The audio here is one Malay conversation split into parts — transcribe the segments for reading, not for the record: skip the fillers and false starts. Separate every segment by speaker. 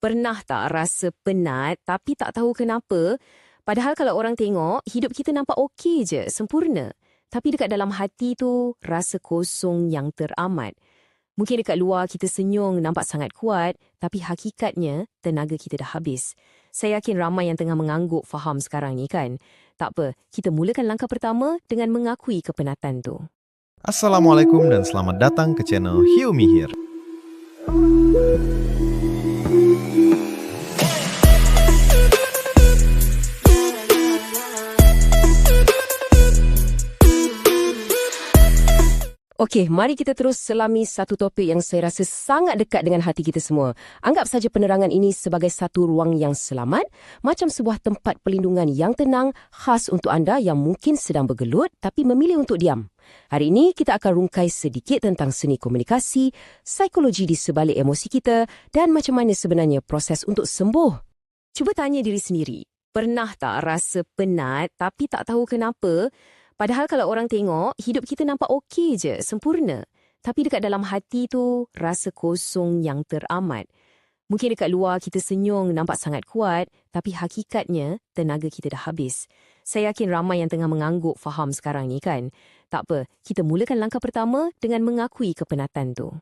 Speaker 1: Pernah tak rasa penat tapi tak tahu kenapa? Padahal kalau orang tengok, hidup kita nampak okey je, sempurna. Tapi dekat dalam hati tu, rasa kosong yang teramat. Mungkin dekat luar kita senyum nampak sangat kuat, tapi hakikatnya tenaga kita dah habis. Saya yakin ramai yang tengah mengangguk faham sekarang ni kan? Tak apa, kita mulakan langkah pertama dengan mengakui kepenatan tu.
Speaker 2: Assalamualaikum dan selamat datang ke channel Heal Me Here.
Speaker 1: Okey, mari kita terus selami satu topik yang saya rasa sangat dekat dengan hati kita semua. Anggap saja penerangan ini sebagai satu ruang yang selamat, macam sebuah tempat perlindungan yang tenang khas untuk anda yang mungkin sedang bergelut tapi memilih untuk diam. Hari ini kita akan rungkai sedikit tentang seni komunikasi, psikologi di sebalik emosi kita dan macam mana sebenarnya proses untuk sembuh. Cuba tanya diri sendiri, pernah tak rasa penat tapi tak tahu kenapa? Padahal kalau orang tengok, hidup kita nampak okey je, sempurna. Tapi dekat dalam hati tu, rasa kosong yang teramat. Mungkin dekat luar kita senyum nampak sangat kuat, tapi hakikatnya tenaga kita dah habis. Saya yakin ramai yang tengah mengangguk faham sekarang ni kan? Tak apa, kita mulakan langkah pertama dengan mengakui kepenatan tu.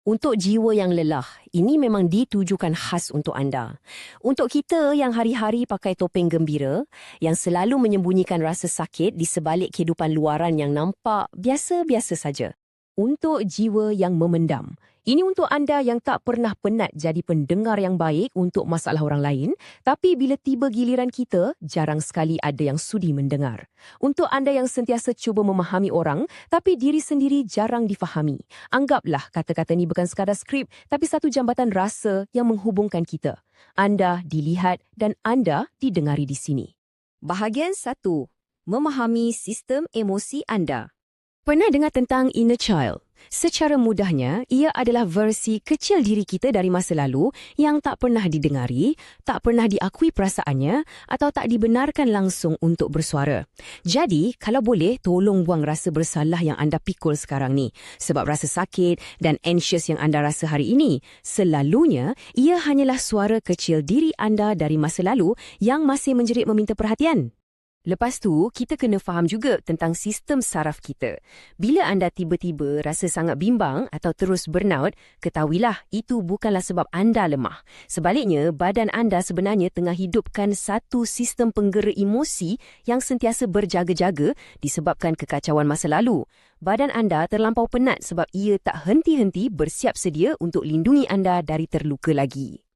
Speaker 1: Untuk jiwa yang lelah, ini memang ditujukan khas untuk anda. Untuk kita yang hari-hari pakai topeng gembira, yang selalu menyembunyikan rasa sakit di sebalik kehidupan luaran yang nampak biasa-biasa saja. Untuk jiwa yang memendam, ini untuk anda yang tak pernah penat jadi pendengar yang baik untuk masalah orang lain, tapi bila tiba giliran kita, jarang sekali ada yang sudi mendengar. Untuk anda yang sentiasa cuba memahami orang, tapi diri sendiri jarang difahami. Anggaplah kata-kata ni bukan sekadar skrip, tapi satu jambatan rasa yang menghubungkan kita. Anda dilihat dan anda didengari di sini. Bahagian 1. Memahami sistem emosi anda. Pernah dengar tentang inner child? Secara mudahnya, ia adalah versi kecil diri kita dari masa lalu yang tak pernah didengari, tak pernah diakui perasaannya atau tak dibenarkan langsung untuk bersuara. Jadi, kalau boleh, tolong buang rasa bersalah yang anda pikul sekarang ni. Sebab rasa sakit dan anxious yang anda rasa hari ini, selalunya ia hanyalah suara kecil diri anda dari masa lalu yang masih menjerit meminta perhatian. Lepas tu, kita kena faham juga tentang sistem saraf kita. Bila anda tiba-tiba rasa sangat bimbang atau terus burnout, ketahuilah itu bukanlah sebab anda lemah. Sebaliknya, badan anda sebenarnya tengah hidupkan satu sistem penggera emosi yang sentiasa berjaga-jaga disebabkan kekacauan masa lalu. Badan anda terlampau penat sebab ia tak henti-henti bersiap sedia untuk lindungi anda dari terluka lagi.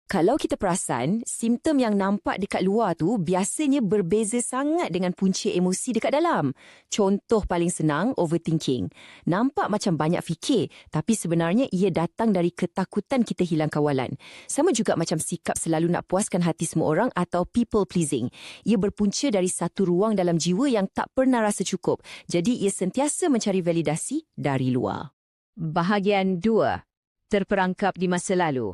Speaker 1: Kalau kita perasan, simptom yang nampak dekat luar tu biasanya berbeza sangat dengan punca emosi dekat dalam. Contoh paling senang, overthinking. Nampak macam banyak fikir, tapi sebenarnya ia datang dari ketakutan kita hilang kawalan. Sama juga macam sikap selalu nak puaskan hati semua orang atau people pleasing. Ia berpunca dari satu ruang dalam jiwa yang tak pernah rasa cukup. Jadi ia sentiasa mencari validasi dari luar. Bahagian 2. Terperangkap di masa lalu.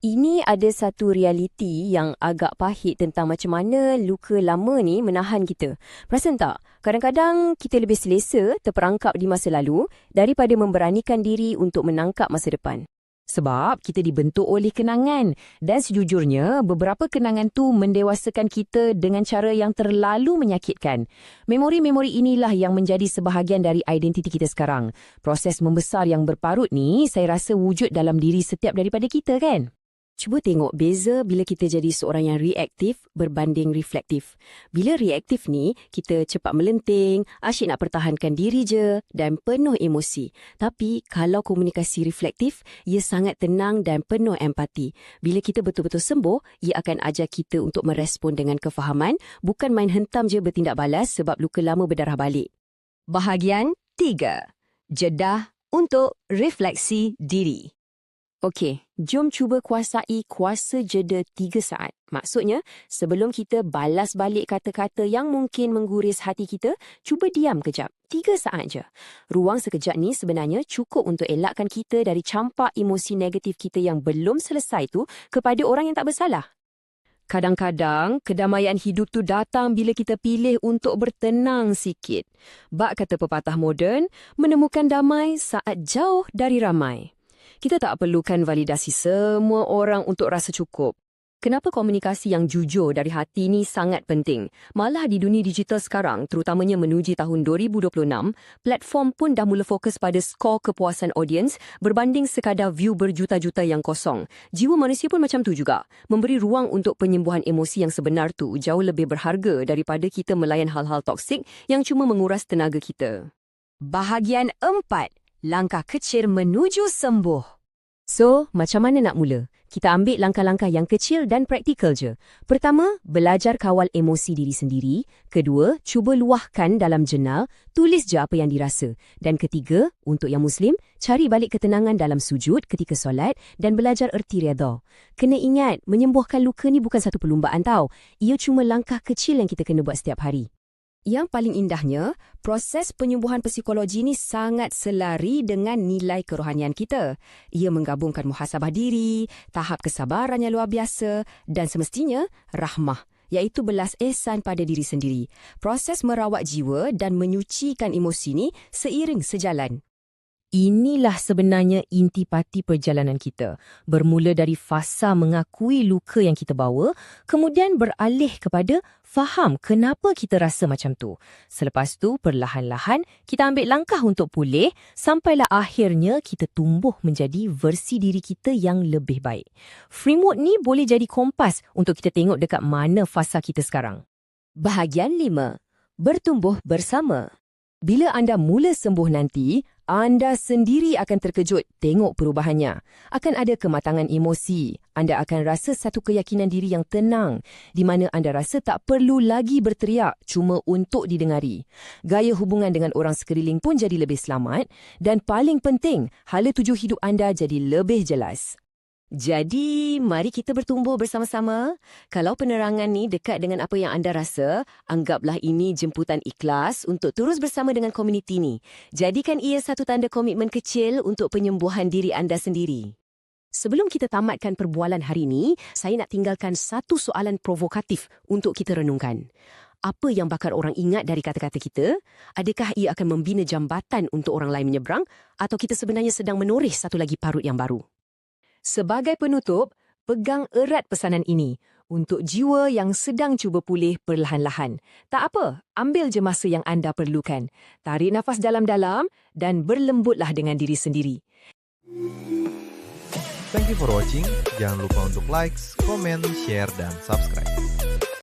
Speaker 1: Ini ada satu realiti yang agak pahit tentang macam mana luka lama ni menahan kita. Perasan tak? Kadang-kadang kita lebih selesa terperangkap di masa lalu daripada memberanikan diri untuk menangkap masa depan. Sebab kita dibentuk oleh kenangan dan sejujurnya beberapa kenangan tu mendewasakan kita dengan cara yang terlalu menyakitkan. Memori-memori inilah yang menjadi sebahagian dari identiti kita sekarang. Proses membesar yang berparut ni saya rasa wujud dalam diri setiap daripada kita kan? Cuba tengok beza bila kita jadi seorang yang reaktif berbanding reflektif. Bila reaktif ni, kita cepat melenting, asyik nak pertahankan diri je dan penuh emosi. Tapi kalau komunikasi reflektif, ia sangat tenang dan penuh empati. Bila kita betul-betul sembuh, ia akan ajar kita untuk merespon dengan kefahaman, bukan main hentam je bertindak balas sebab luka lama berdarah balik. Bahagian 3. Jedah untuk refleksi diri. Okey, jom cuba kuasai kuasa jeda 3 saat. Maksudnya, sebelum kita balas balik kata-kata yang mungkin mengguris hati kita, cuba diam kejap. 3 saat je. Ruang sekejap ni sebenarnya cukup untuk elakkan kita dari campak emosi negatif kita yang belum selesai tu kepada orang yang tak bersalah. Kadang-kadang, kedamaian hidup tu datang bila kita pilih untuk bertenang sikit. Bak kata pepatah moden, menemukan damai saat jauh dari ramai. Kita tak perlukan validasi semua orang untuk rasa cukup. Kenapa komunikasi yang jujur dari hati ni sangat penting? Malah di dunia digital sekarang, terutamanya menuju tahun 2026, platform pun dah mula fokus pada skor kepuasan audiens berbanding sekadar view berjuta-juta yang kosong. Jiwa manusia pun macam tu juga. Memberi ruang untuk penyembuhan emosi yang sebenar tu jauh lebih berharga daripada kita melayan hal-hal toksik yang cuma menguras tenaga kita. Bahagian 4. Langkah kecil menuju sembuh. So, macam mana nak mula? Kita ambil langkah-langkah yang kecil dan praktikal je. Pertama, belajar kawal emosi diri sendiri. Kedua, cuba luahkan dalam jurnal, tulis je apa yang dirasa. Dan ketiga, untuk yang Muslim, cari balik ketenangan dalam sujud ketika solat dan belajar erti redha. Kena ingat, menyembuhkan luka ni bukan satu perlumbaan tau. Ia cuma langkah kecil yang kita kena buat setiap hari. Yang paling indahnya, proses penyembuhan psikologi ini sangat selari dengan nilai kerohanian kita. Ia menggabungkan muhasabah diri, tahap kesabaran yang luar biasa dan semestinya rahmah, iaitu belas ihsan pada diri sendiri. Proses merawat jiwa dan menyucikan emosi ini seiring sejalan. Inilah sebenarnya intipati perjalanan kita. Bermula dari fasa mengakui luka yang kita bawa, kemudian beralih kepada faham kenapa kita rasa macam tu. Selepas tu, perlahan-lahan kita ambil langkah untuk pulih sampailah akhirnya kita tumbuh menjadi versi diri kita yang lebih baik. Framework ni boleh jadi kompas untuk kita tengok dekat mana fasa kita sekarang. Bahagian 5. Bertumbuh bersama. Bila anda mula sembuh nanti, anda sendiri akan terkejut tengok perubahannya. Akan ada kematangan emosi. Anda akan rasa satu keyakinan diri yang tenang, di mana anda rasa tak perlu lagi berteriak cuma untuk didengari. Gaya hubungan dengan orang sekeliling pun jadi lebih selamat dan paling penting, hala tuju hidup anda jadi lebih jelas. Jadi, mari kita bertumbuh bersama-sama. Kalau penerangan ni dekat dengan apa yang anda rasa, anggaplah ini jemputan ikhlas untuk terus bersama dengan komuniti ni. Jadikan ia satu tanda komitmen kecil untuk penyembuhan diri anda sendiri. Sebelum kita tamatkan perbualan hari ini, saya nak tinggalkan satu soalan provokatif untuk kita renungkan. Apa yang bakal orang ingat dari kata-kata kita? Adakah ia akan membina jambatan untuk orang lain menyeberang? Atau kita sebenarnya sedang menoreh satu lagi parut yang baru? Sebagai penutup, pegang erat pesanan ini untuk jiwa yang sedang cuba pulih perlahan-lahan. Tak apa, ambil je masa yang anda perlukan. Tarik nafas dalam-dalam dan berlembutlah dengan diri sendiri.
Speaker 2: Thank you for watching. Jangan lupa untuk like, komen, share, dan subscribe.